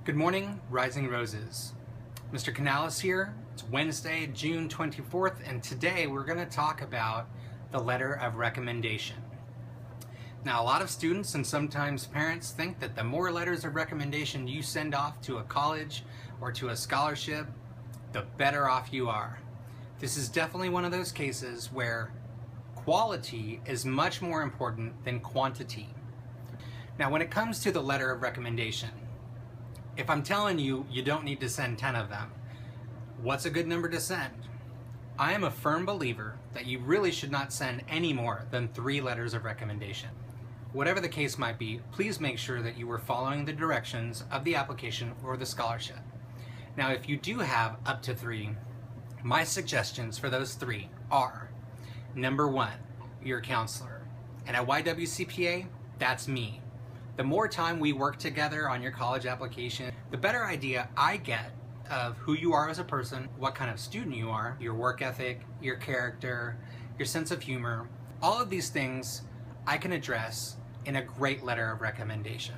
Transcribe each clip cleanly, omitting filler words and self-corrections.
Good morning, Rising Roses. Mr. Canales here. It's Wednesday, June 24th, and today we're going to talk about the letter of recommendation. Now, a lot of students and sometimes parents think that the more letters of recommendation you send off to a college or to a scholarship, the better off you are. This is definitely one of those cases where quality is much more important than quantity. Now, when it comes to the letter of recommendation, if I'm telling you you don't need to send 10 of them, what's a good number to send? I am a firm believer that you really should not send any more than 3 letters of recommendation. Whatever the case might be, please make sure that you are following the directions of the application or the scholarship. Now, if you do have up to 3, my suggestions for those 3 are: number 1, your counselor. And at YWCPA, that's me. The more time we work together on your college application, the better idea I get of who you are as a person, what kind of student you are, your work ethic, your character, your sense of humor. All of these things I can address in a great letter of recommendation.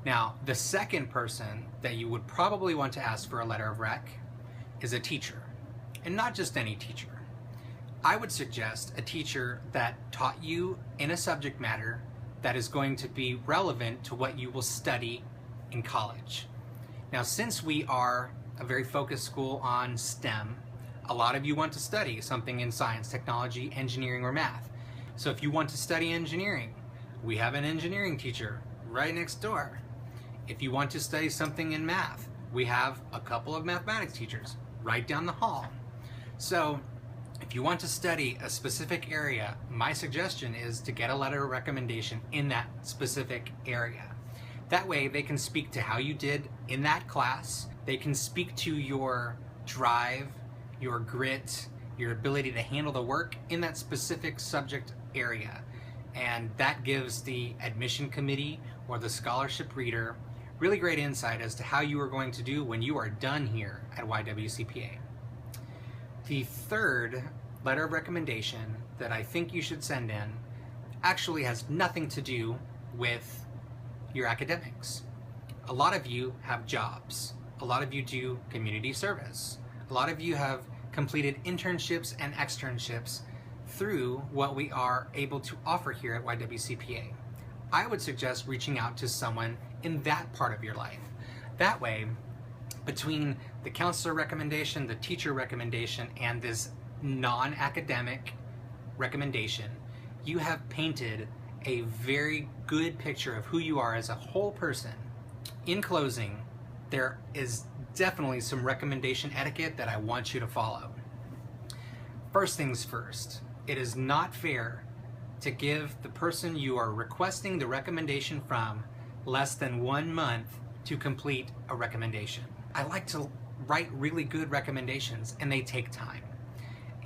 Now, the second person that you would probably want to ask for a letter of rec is a teacher, and not just any teacher. I would suggest a teacher that taught you in a subject matter that is going to be relevant to what you will study in college. Now, since we are a very focused school on STEM, a lot of you want to study something in science, technology, engineering, or math. So if you want to study engineering, we have an engineering teacher right next door. If you want to study something in math, we have a couple of mathematics teachers right down the hall. So if you want to study a specific area, my suggestion is to get a letter of recommendation in that specific area. That way they can speak to how you did in that class. They can speak to your drive, your grit, your ability to handle the work in that specific subject area. And that gives the admission committee or the scholarship reader really great insight as to how you are going to do when you are done here at YWCPA. The third letter of recommendation that I think you should send in actually has nothing to do with your academics. A lot of you have jobs. A lot of you do community service. A lot of you have completed internships and externships through what we are able to offer here at YWCPA. I would suggest reaching out to someone in that part of your life. That way, between the counselor recommendation, the teacher recommendation, and this non-academic recommendation, you have painted a very good picture of who you are as a whole person. In closing, there is definitely some recommendation etiquette that I want you to follow. First things first, it is not fair to give the person you are requesting the recommendation from less than 1 month to complete a recommendation. I like to write really good recommendations, and they take time.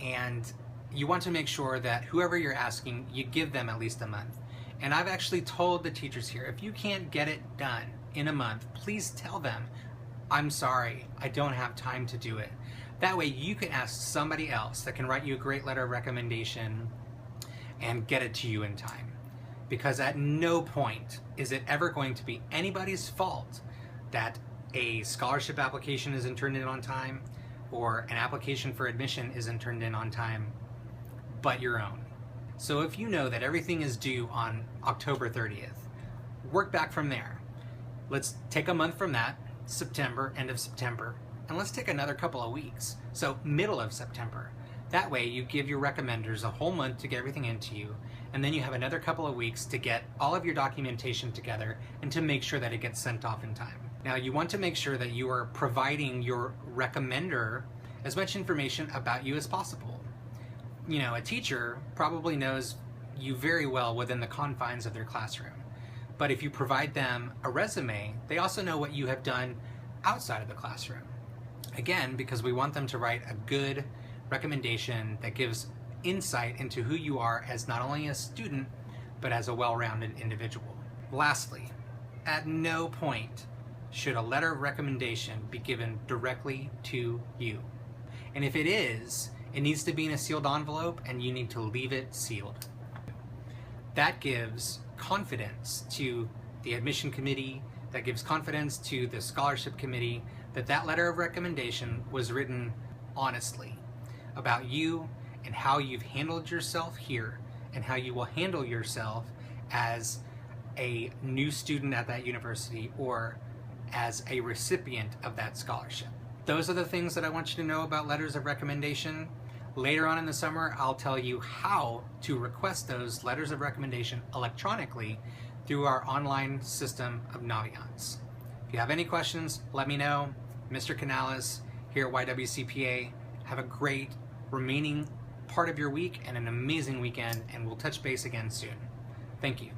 And you want to make sure that whoever you're asking, you give them at least a month. And I've actually told the teachers here, if you can't get it done in a month, please tell them, I'm sorry, I don't have time to do it. That way you can ask somebody else that can write you a great letter of recommendation and get it to you in time. Because at no point is it ever going to be anybody's fault that a scholarship application isn't turned in on time or an application for admission isn't turned in on time, but your own. So if you know that everything is due on October 30th, work back from there. Let's take a month from that, September, end of September, and let's take another couple of weeks, so middle of September. That way you give your recommenders a whole month to get everything into you, and then you have another couple of weeks to get all of your documentation together and to make sure that it gets sent off in time. Now, you want to make sure that you are providing your recommender as much information about you as possible. You know, a teacher probably knows you very well within the confines of their classroom. But if you provide them a resume, they also know what you have done outside of the classroom. Again, because we want them to write a good recommendation that gives insight into who you are as not only a student, but as a well-rounded individual. Lastly, at no point should a letter of recommendation be given directly to you. And if it is, it needs to be in a sealed envelope and you need to leave it sealed. That gives confidence to the admission committee, that gives confidence to the scholarship committee that that letter of recommendation was written honestly about you and how you've handled yourself here and how you will handle yourself as a new student at that university or as a recipient of that scholarship. Those are the things that I want you to know about letters of recommendation. Later on in the summer, I'll tell you how to request those letters of recommendation electronically through our online system of Naviance. If you have any questions, let me know. Mr. Canales here at YWCPA. Have a great remaining part of your week and an amazing weekend, and we'll touch base again soon. Thank you.